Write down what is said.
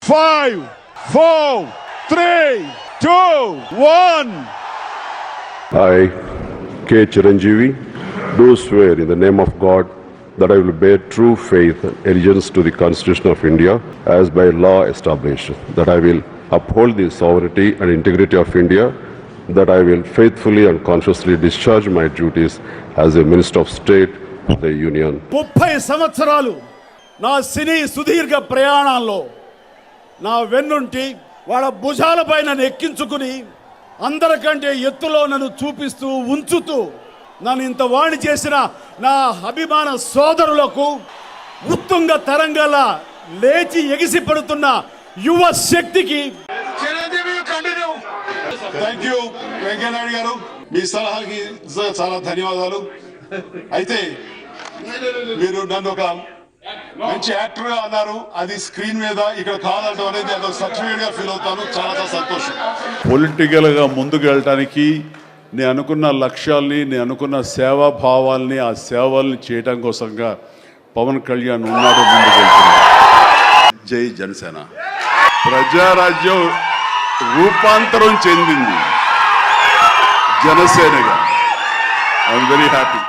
5, 4, 3, 2, 1. I, K. Chiranjeevi, do swear in the name of God that I will bear true faith and allegiance to the Constitution of India as by law established, that I will uphold the sovereignty and integrity of India, that I will faithfully and consciously discharge my duties as a Minister of State of the Union. 30 సంవత్సరాలు నా సినీ సుదీర్ఘ ప్రయాణంలో నా వెన్నుంటి వాళ్ళ భుజాలపై నన్ను ఎక్కించుకుని అందరికంటే ఎత్తులో నన్ను చూపిస్తూ ఉంచుతూ నన్ను ఇంత వాణి చేసిన నా అభిమాన సోదరులకు ఉత్తుంగ తరంగాల లేచి ఎగిసి పడుతున్న యువ శక్తికి థ్యాంక్ యూ వెంకయ్యనాయుడు గారు, మీ సలహాకి చాలా ధన్యవాదాలు. అయితే మీరు నన్ను ఒక మంచి యాక్టర్ గా అన్నారు, అది స్క్రీన్ మీద ఇక్కడ కాదనడం అనేది అదొక సర్టిఫికేట్ గా ఫీల్ అవుతాను. చాలా సంతోషం. పొలిటికల్ గా ముందుకు వెళ్ళటానికి నేను అనుకున్న లక్ష్యాల్ని, నేను అనుకున్న సేవా భావాల్ని, ఆ సేవల్ని చేయడం కోసంగా పవన్ కళ్యాణ్ ఉన్నాడు, ముందుకు వెళ్తున్నాడు. జై జనసేన. ప్రజారాజ్యం రూపాంతరం చెందింది జనసేనగా. I'm very happy.